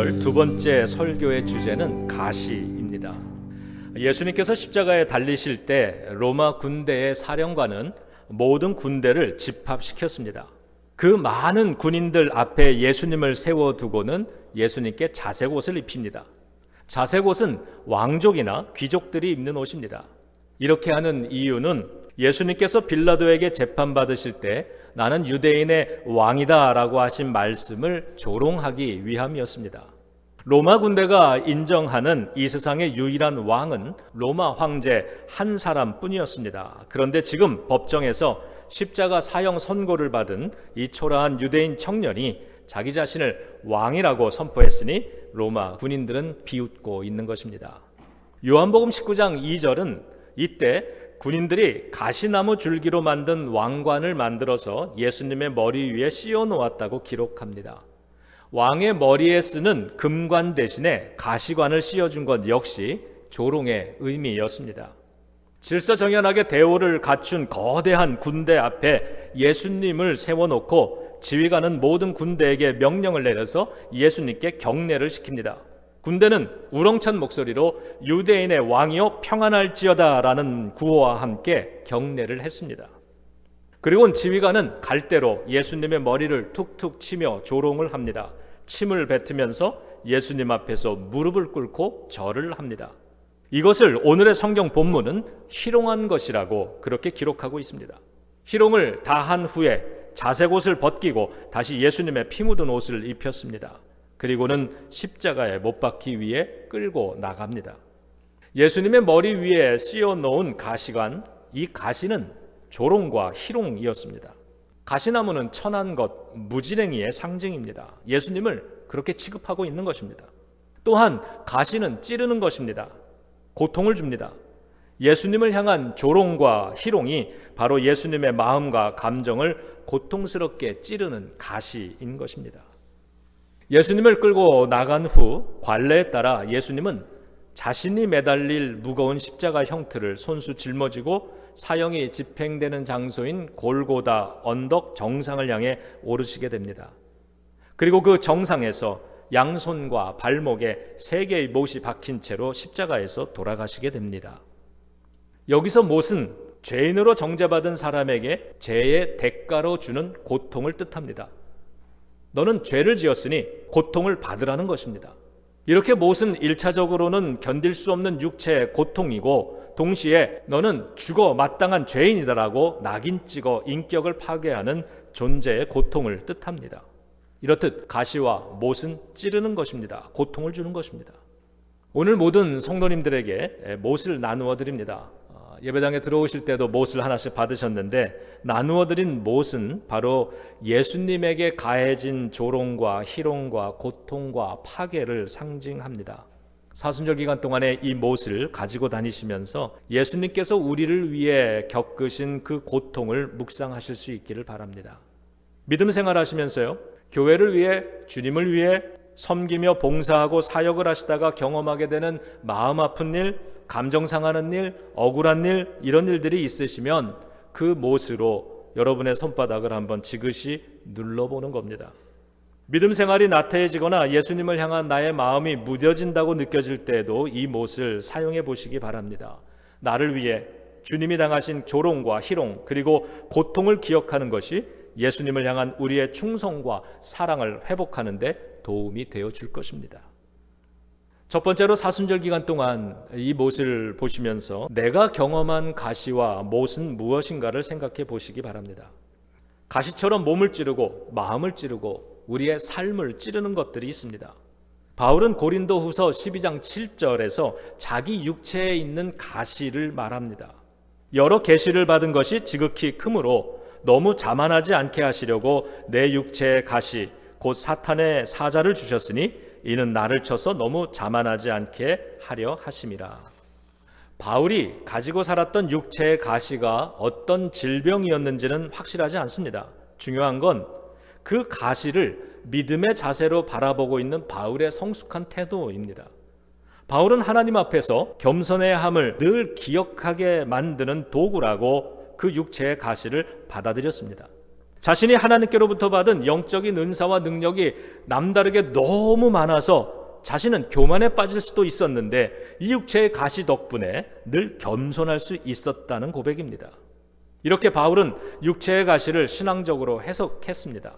4절 두 번째 설교의 주제는 가시입니다. 예수님께서 십자가에 달리실 때 로마 군대의 사령관은 모든 군대를 집합시켰습니다. 그 많은 군인들 앞에 예수님을 세워두고는 예수님께 자색옷을 입힙니다. 자색옷은 왕족이나 귀족들이 입는 옷입니다. 이렇게 하는 이유는 예수님께서 빌라도에게 재판받으실 때 나는 유대인의 왕이다 라고 하신 말씀을 조롱하기 위함이었습니다. 로마 군대가 인정하는 이 세상의 유일한 왕은 로마 황제 한 사람뿐이었습니다. 그런데 지금 법정에서 십자가 사형 선고를 받은 이 초라한 유대인 청년이 자기 자신을 왕이라고 선포했으니 로마 군인들은 비웃고 있는 것입니다. 요한복음 19장 2절은 이때 군인들이 가시나무 줄기로 만든 왕관을 만들어서 예수님의 머리 위에 씌워 놓았다고 기록합니다. 왕의 머리에 쓰는 금관 대신에 가시관을 씌워준 것 역시 조롱의 의미였습니다. 질서정연하게 대오를 갖춘 거대한 군대 앞에 예수님을 세워놓고 지휘관은 모든 군대에게 명령을 내려서 예수님께 경례를 시킵니다. 군대는 우렁찬 목소리로 유대인의 왕이여 평안할지어다 라는 구호와 함께 경례를 했습니다. 그리고 지휘관은 갈대로 예수님의 머리를 툭툭 치며 조롱을 합니다. 침을 뱉으면서 예수님 앞에서 무릎을 꿇고 절을 합니다. 이것을 오늘의 성경 본문은 희롱한 것이라고 그렇게 기록하고 있습니다. 희롱을 다 한 후에 자색옷을 벗기고 다시 예수님의 피 묻은 옷을 입혔습니다. 그리고는 십자가에 못 박기 위해 끌고 나갑니다. 예수님의 머리 위에 씌워 놓은 가시관, 이 가시는 조롱과 희롱이었습니다. 가시나무는 천한 것, 무지랭이의 상징입니다. 예수님을 그렇게 취급하고 있는 것입니다. 또한 가시는 찌르는 것입니다. 고통을 줍니다. 예수님을 향한 조롱과 희롱이 바로 예수님의 마음과 감정을 고통스럽게 찌르는 가시인 것입니다. 예수님을 끌고 나간 후 관례에 따라 예수님은 자신이 매달릴 무거운 십자가 형틀을 손수 짊어지고 사형이 집행되는 장소인 골고다 언덕 정상을 향해 오르시게 됩니다. 그리고 그 정상에서 양손과 발목에 3개의 못이 박힌 채로 십자가에서 돌아가시게 됩니다. 여기서 못은 죄인으로 정죄받은 사람에게 죄의 대가로 주는 고통을 뜻합니다. 너는 죄를 지었으니 고통을 받으라는 것입니다. 이렇게 못은 1차적으로는 견딜 수 없는 육체의 고통이고 동시에 너는 죽어 마땅한 죄인이다라고 낙인 찍어 인격을 파괴하는 존재의 고통을 뜻합니다. 이렇듯 가시와 못은 찌르는 것입니다. 고통을 주는 것입니다. 오늘 모든 성도님들에게 못을 나누어 드립니다. 예배당에 들어오실 때도 못을 하나씩 받으셨는데 나누어 드린 못은 바로 예수님에게 가해진 조롱과 희롱과 고통과 파괴를 상징합니다. 사순절 기간 동안에 이 못을 가지고 다니시면서 예수님께서 우리를 위해 겪으신 그 고통을 묵상하실 수 있기를 바랍니다. 믿음 생활하시면서요, 교회를 위해, 주님을 위해 섬기며 봉사하고 사역을 하시다가 경험하게 되는 마음 아픈 일, 감정 상하는 일, 억울한 일, 이런 일들이 있으시면 그 못으로 여러분의 손바닥을 한번 지그시 눌러보는 겁니다. 믿음 생활이 나태해지거나 예수님을 향한 나의 마음이 무뎌진다고 느껴질 때에도 이 못을 사용해 보시기 바랍니다. 나를 위해 주님이 당하신 조롱과 희롱 그리고 고통을 기억하는 것이 예수님을 향한 우리의 충성과 사랑을 회복하는 데 도움이 되어 줄 것입니다. 첫 번째로 사순절 기간 동안 이 못을 보시면서 내가 경험한 가시와 못은 무엇인가를 생각해 보시기 바랍니다. 가시처럼 몸을 찌르고 마음을 찌르고 우리의 삶을 찌르는 것들이 있습니다. 바울은 고린도후서 12장 7절에서 자기 육체에 있는 가시를 말합니다. 여러 계시를 받은 것이 지극히 크므로 너무 자만하지 않게 하시려고 내 육체의 가시 곧 사탄의 사자를 주셨으니 이는 나를 쳐서 너무 자만하지 않게 하려 하심이라. 바울이 가지고 살았던 육체의 가시가 어떤 질병이었는지는 확실하지 않습니다. 중요한 건 그 가시를 믿음의 자세로 바라보고 있는 바울의 성숙한 태도입니다. 바울은 하나님 앞에서 겸손해야 함을 늘 기억하게 만드는 도구라고 그 육체의 가시를 받아들였습니다. 자신이 하나님께로부터 받은 영적인 은사와 능력이 남다르게 너무 많아서 자신은 교만에 빠질 수도 있었는데 이 육체의 가시 덕분에 늘 겸손할 수 있었다는 고백입니다. 이렇게 바울은 육체의 가시를 신앙적으로 해석했습니다.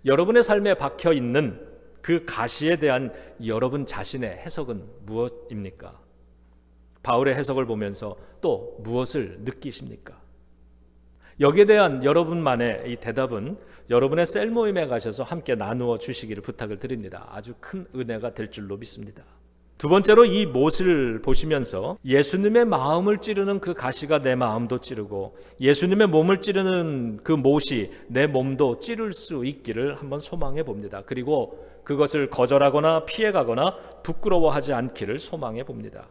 여러분의 삶에 박혀 있는 그 가시에 대한 여러분 자신의 해석은 무엇입니까? 바울의 해석을 보면서 또 무엇을 느끼십니까? 여기에 대한 여러분만의 이 대답은 여러분의 셀 모임에 가셔서 함께 나누어 주시기를 부탁을 드립니다. 아주 큰 은혜가 될 줄로 믿습니다. 두 번째로 이 못을 보시면서 예수님의 마음을 찌르는 그 가시가 내 마음도 찌르고 예수님의 몸을 찌르는 그 못이 내 몸도 찌를 수 있기를 한번 소망해 봅니다. 그리고 그것을 거절하거나 피해가거나 부끄러워하지 않기를 소망해 봅니다.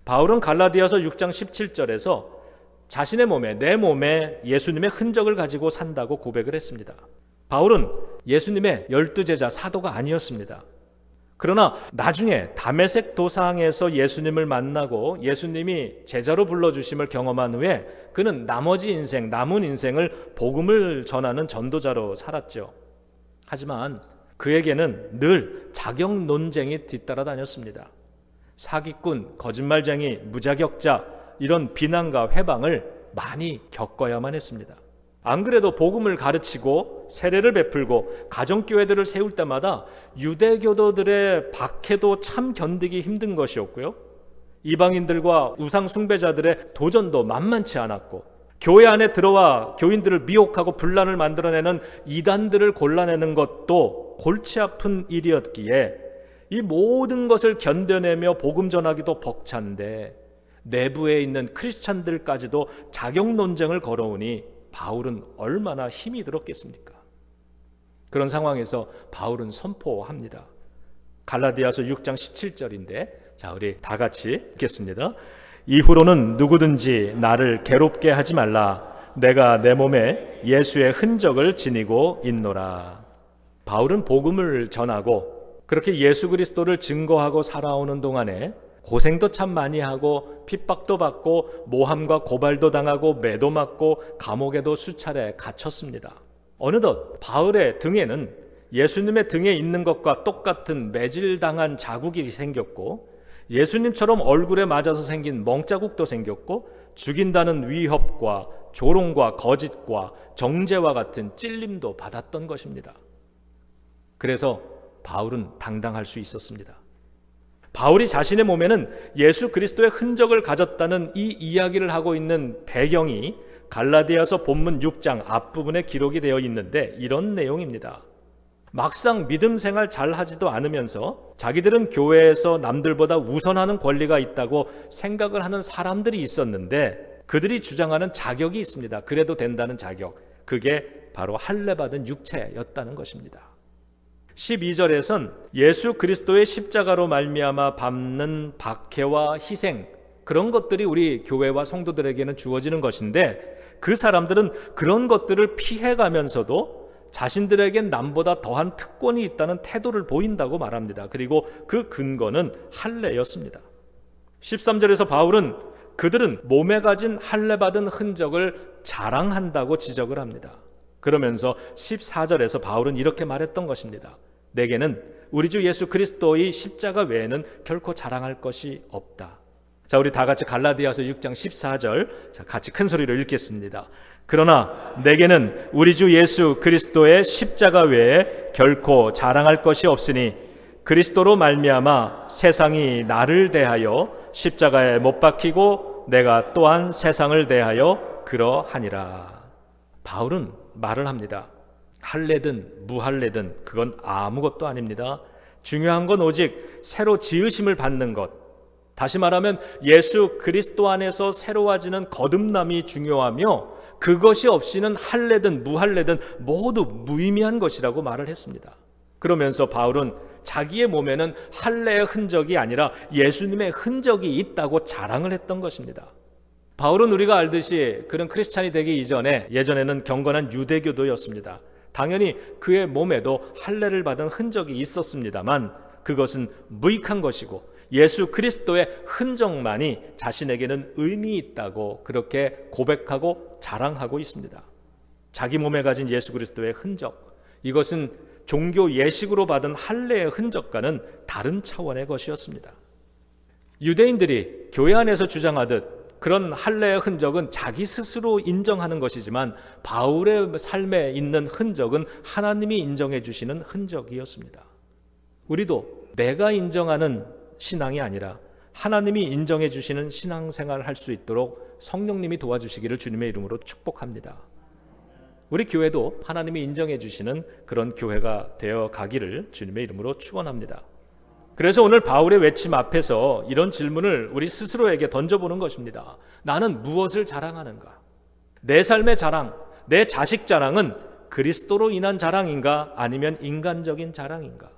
바울은 갈라디아서 6장 17절에서 자신의 몸에, 내 몸에 예수님의 흔적을 가지고 산다고 고백을 했습니다. 바울은 예수님의 12제자 사도가 아니었습니다. 그러나 나중에 다메섹 도상에서 예수님을 만나고 예수님이 제자로 불러주심을 경험한 후에 그는 나머지 인생, 남은 인생을 복음을 전하는 전도자로 살았죠. 하지만 그에게는 늘 자격 논쟁이 뒤따라 다녔습니다. 사기꾼, 거짓말쟁이, 무자격자 이런 비난과 회방을 많이 겪어야만 했습니다. 안 그래도 복음을 가르치고 세례를 베풀고 가정교회들을 세울 때마다 유대교도들의 박해도 참 견디기 힘든 것이었고요. 이방인들과 우상 숭배자들의 도전도 만만치 않았고 교회 안에 들어와 교인들을 미혹하고 분란을 만들어내는 이단들을 골라내는 것도 골치 아픈 일이었기에 이 모든 것을 견뎌내며 복음 전하기도 벅찬데 내부에 있는 크리스찬들까지도 자격 논쟁을 걸어오니 바울은 얼마나 힘이 들었겠습니까? 그런 상황에서 바울은 선포합니다. 갈라디아서 6장 17절인데 자, 우리 다 같이 읽겠습니다. 이후로는 누구든지 나를 괴롭게 하지 말라. 내가 내 몸에 예수의 흔적을 지니고 있노라. 바울은 복음을 전하고 그렇게 예수 그리스도를 증거하고 살아오는 동안에 고생도 참 많이 하고 핍박도 받고 모함과 고발도 당하고 매도 맞고 감옥에도 수차례 갇혔습니다. 어느덧 바울의 등에는 예수님의 등에 있는 것과 똑같은 매질당한 자국이 생겼고 예수님처럼 얼굴에 맞아서 생긴 멍자국도 생겼고 죽인다는 위협과 조롱과 거짓과 정죄와 같은 찔림도 받았던 것입니다. 그래서 바울은 당당할 수 있었습니다. 바울이 자신의 몸에는 예수 그리스도의 흔적을 가졌다는 이 이야기를 하고 있는 배경이 갈라디아서 본문 6장 앞부분에 기록이 되어 있는데 이런 내용입니다. 막상 믿음 생활 잘 하지도 않으면서 자기들은 교회에서 남들보다 우선하는 권리가 있다고 생각을 하는 사람들이 있었는데 그들이 주장하는 자격이 있습니다. 그래도 된다는 자격. 그게 바로 할례 받은 육체였다는 것입니다. 12절에선 예수 그리스도의 십자가로 말미암아 밟는 박해와 희생 그런 것들이 우리 교회와 성도들에게는 주어지는 것인데 그 사람들은 그런 것들을 피해가면서도 자신들에겐 남보다 더한 특권이 있다는 태도를 보인다고 말합니다. 그리고 그 근거는 할례였습니다. 13절에서 바울은 그들은 몸에 가진 할례 받은 흔적을 자랑한다고 지적을 합니다. 그러면서 14절에서 바울은 이렇게 말했던 것입니다. 내게는 우리 주 예수 그리스도의 십자가 외에는 결코 자랑할 것이 없다. 자, 우리 다 같이 갈라디아서 6장 14절 자, 같이 큰 소리로 읽겠습니다. 그러나 내게는 우리 주 예수 그리스도의 십자가 외에 결코 자랑할 것이 없으니 그리스도로 말미암아 세상이 나를 대하여 십자가에 못 박히고 내가 또한 세상을 대하여 그러하니라. 바울은 말을 합니다. 할례든 무할례든 그건 아무것도 아닙니다. 중요한 건 오직 새로 지으심을 받는 것. 다시 말하면 예수 그리스도 안에서 새로워지는 거듭남이 중요하며 그것이 없이는 할례든 무할례든 모두 무의미한 것이라고 말을 했습니다. 그러면서 바울은 자기의 몸에는 할례의 흔적이 아니라 예수님의 흔적이 있다고 자랑을 했던 것입니다. 바울은 우리가 알듯이 그는 크리스찬이 되기 이전에 예전에는 경건한 유대교도였습니다. 당연히 그의 몸에도 할례를 받은 흔적이 있었습니다만 그것은 무익한 것이고 예수 그리스도의 흔적만이 자신에게는 의미 있다고 그렇게 고백하고 자랑하고 있습니다. 자기 몸에 가진 예수 그리스도의 흔적, 이것은 종교 예식으로 받은 할례의 흔적과는 다른 차원의 것이었습니다. 유대인들이 교회 안에서 주장하듯 그런 할례의 흔적은 자기 스스로 인정하는 것이지만 바울의 삶에 있는 흔적은 하나님이 인정해 주시는 흔적이었습니다. 우리도 내가 인정하는 신앙이 아니라 하나님이 인정해 주시는 신앙생활을 할 수 있도록 성령님이 도와주시기를 주님의 이름으로 축복합니다. 우리 교회도 하나님이 인정해 주시는 그런 교회가 되어 가기를 주님의 이름으로 축원합니다. 그래서 오늘 바울의 외침 앞에서 이런 질문을 우리 스스로에게 던져보는 것입니다. 나는 무엇을 자랑하는가? 내 삶의 자랑, 내 자식 자랑은 그리스도로 인한 자랑인가 아니면 인간적인 자랑인가?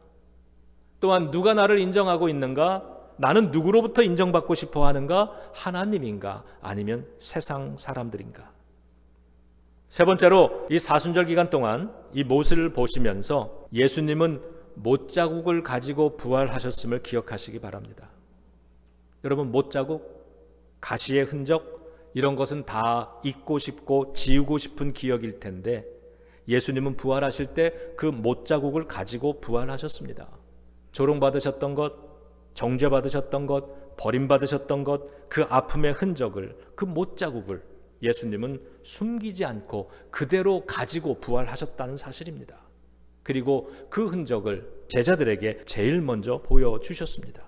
또한 누가 나를 인정하고 있는가? 나는 누구로부터 인정받고 싶어 하는가? 하나님인가 아니면 세상 사람들인가? 세 번째로 이 사순절 기간 동안 이 못을 보시면서 예수님은 못자국을 가지고 부활하셨음을 기억하시기 바랍니다. 여러분, 못자국, 가시의 흔적, 이런 것은 다 잊고 싶고 지우고 싶은 기억일 텐데 예수님은 부활하실 때 그 못자국을 가지고 부활하셨습니다. 조롱받으셨던 것, 정죄받으셨던 것, 버림받으셨던 것, 그 아픔의 흔적을, 그 못자국을 예수님은 숨기지 않고 그대로 가지고 부활하셨다는 사실입니다. 그리고 그 흔적을 제자들에게 제일 먼저 보여주셨습니다.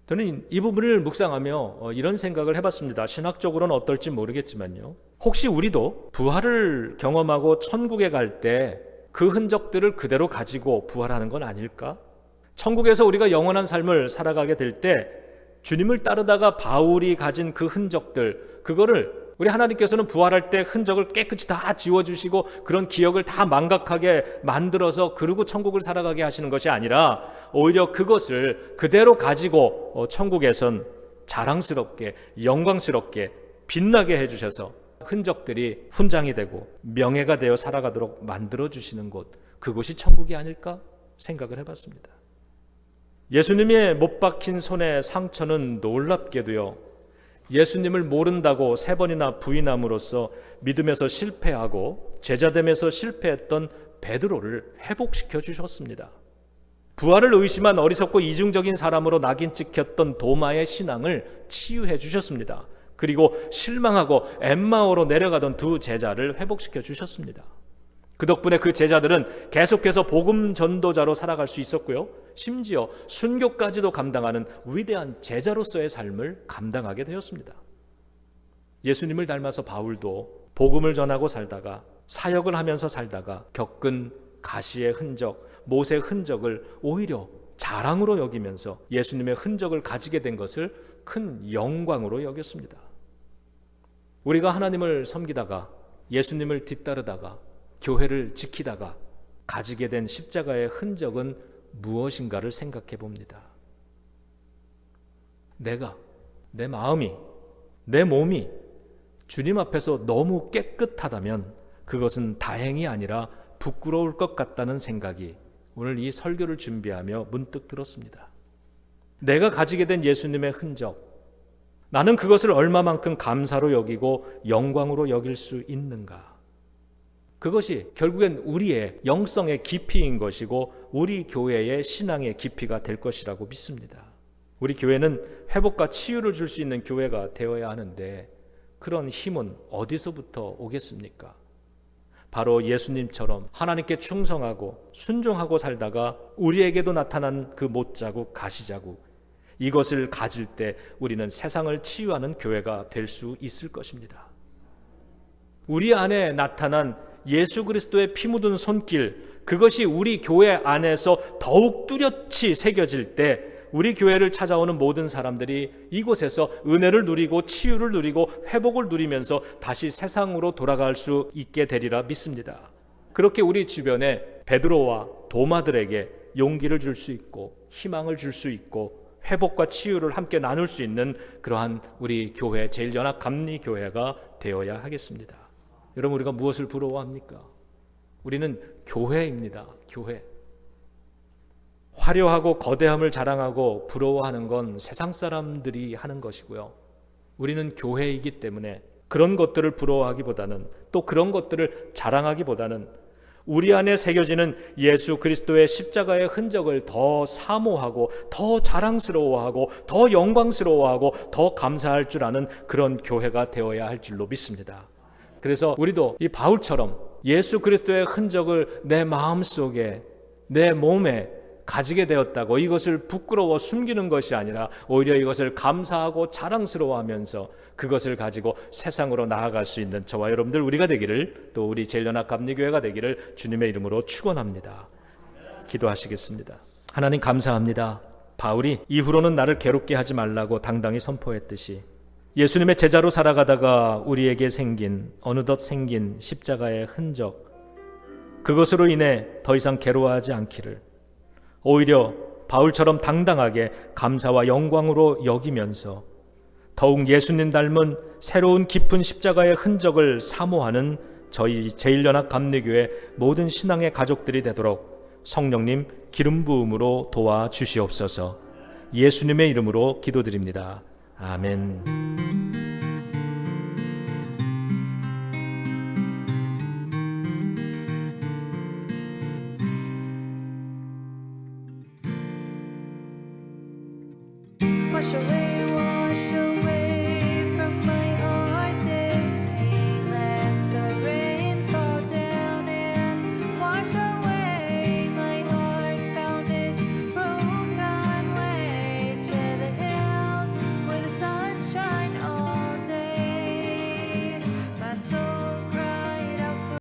저는 이 부분을 묵상하며 이런 생각을 해봤습니다. 신학적으로는 어떨지 모르겠지만요, 혹시 우리도 부활을 경험하고 천국에 갈 때 그 흔적들을 그대로 가지고 부활하는 건 아닐까? 천국에서 우리가 영원한 삶을 살아가게 될 때 주님을 따르다가 바울이 가진 그 흔적들, 그거를 우리 하나님께서는 부활할 때 흔적을 깨끗이 다 지워주시고 그런 기억을 다 망각하게 만들어서 그러고 천국을 살아가게 하시는 것이 아니라 오히려 그것을 그대로 가지고 천국에선 자랑스럽게 영광스럽게 빛나게 해주셔서 흔적들이 훈장이 되고 명예가 되어 살아가도록 만들어주시는 곳, 그곳이 천국이 아닐까 생각을 해봤습니다. 예수님의 못 박힌 손의 상처는 놀랍게도요, 예수님을 모른다고 3번이나 부인함으로써 믿음에서 실패하고 제자됨에서 실패했던 베드로를 회복시켜 주셨습니다. 부활을 의심한 어리석고 이중적인 사람으로 낙인 찍혔던 도마의 신앙을 치유해 주셨습니다. 그리고 실망하고 엠마오로 내려가던 2 제자를 회복시켜 주셨습니다. 그 덕분에 그 제자들은 계속해서 복음 전도자로 살아갈 수 있었고요, 심지어 순교까지도 감당하는 위대한 제자로서의 삶을 감당하게 되었습니다. 예수님을 닮아서 바울도 복음을 전하고 살다가 사역을 하면서 살다가 겪은 가시의 흔적, 못의 흔적을 오히려 자랑으로 여기면서 예수님의 흔적을 가지게 된 것을 큰 영광으로 여겼습니다. 우리가 하나님을 섬기다가 예수님을 뒤따르다가 교회를 지키다가 가지게 된 십자가의 흔적은 무엇인가를 생각해 봅니다. 내가, 내 마음이, 내 몸이 주님 앞에서 너무 깨끗하다면 그것은 다행이 아니라 부끄러울 것 같다는 생각이 오늘 이 설교를 준비하며 문득 들었습니다. 내가 가지게 된 예수님의 흔적, 나는 그것을 얼마만큼 감사로 여기고 영광으로 여길 수 있는가? 그것이 결국엔 우리의 영성의 깊이인 것이고 우리 교회의 신앙의 깊이가 될 것이라고 믿습니다. 우리 교회는 회복과 치유를 줄 수 있는 교회가 되어야 하는데 그런 힘은 어디서부터 오겠습니까? 바로 예수님처럼 하나님께 충성하고 순종하고 살다가 우리에게도 나타난 그 못자국, 가시자국, 이것을 가질 때 우리는 세상을 치유하는 교회가 될 수 있을 것입니다. 우리 안에 나타난 예수 그리스도의 피 묻은 손길, 그것이 우리 교회 안에서 더욱 뚜렷이 새겨질 때 우리 교회를 찾아오는 모든 사람들이 이곳에서 은혜를 누리고 치유를 누리고 회복을 누리면서 다시 세상으로 돌아갈 수 있게 되리라 믿습니다. 그렇게 우리 주변에 베드로와 도마들에게 용기를 줄 수 있고 희망을 줄 수 있고 회복과 치유를 함께 나눌 수 있는 그러한 우리 교회, 제일연합감리교회가 되어야 하겠습니다. 여러분, 우리가 무엇을 부러워합니까? 우리는 교회입니다. 교회. 화려하고 거대함을 자랑하고 부러워하는 건 세상 사람들이 하는 것이고요, 우리는 교회이기 때문에 그런 것들을 부러워하기보다는, 또 그런 것들을 자랑하기보다는 우리 안에 새겨지는 예수 그리스도의 십자가의 흔적을 더 사모하고 더 자랑스러워하고 더 영광스러워하고 더 감사할 줄 아는 그런 교회가 되어야 할 줄로 믿습니다. 그래서 우리도 이 바울처럼 예수 그리스도의 흔적을 내 마음속에, 내 몸에 가지게 되었다고 이것을 부끄러워 숨기는 것이 아니라 오히려 이것을 감사하고 자랑스러워하면서 그것을 가지고 세상으로 나아갈 수 있는 저와 여러분들 우리가 되기를, 또 우리 제일연합 감리교회가 되기를 주님의 이름으로 축원합니다. 기도하시겠습니다. 하나님 감사합니다. 바울이 이후로는 나를 괴롭게 하지 말라고 당당히 선포했듯이 예수님의 제자로 살아가다가 우리에게 어느덧 생긴 십자가의 흔적, 그것으로 인해 더 이상 괴로워하지 않기를, 오히려 바울처럼 당당하게 감사와 영광으로 여기면서 더욱 예수님 닮은 새로운 깊은 십자가의 흔적을 사모하는 저희 제일연합 감리교회 모든 신앙의 가족들이 되도록 성령님 기름 부음으로 도와주시옵소서. 예수님의 이름으로 기도드립니다. 아멘. Wash away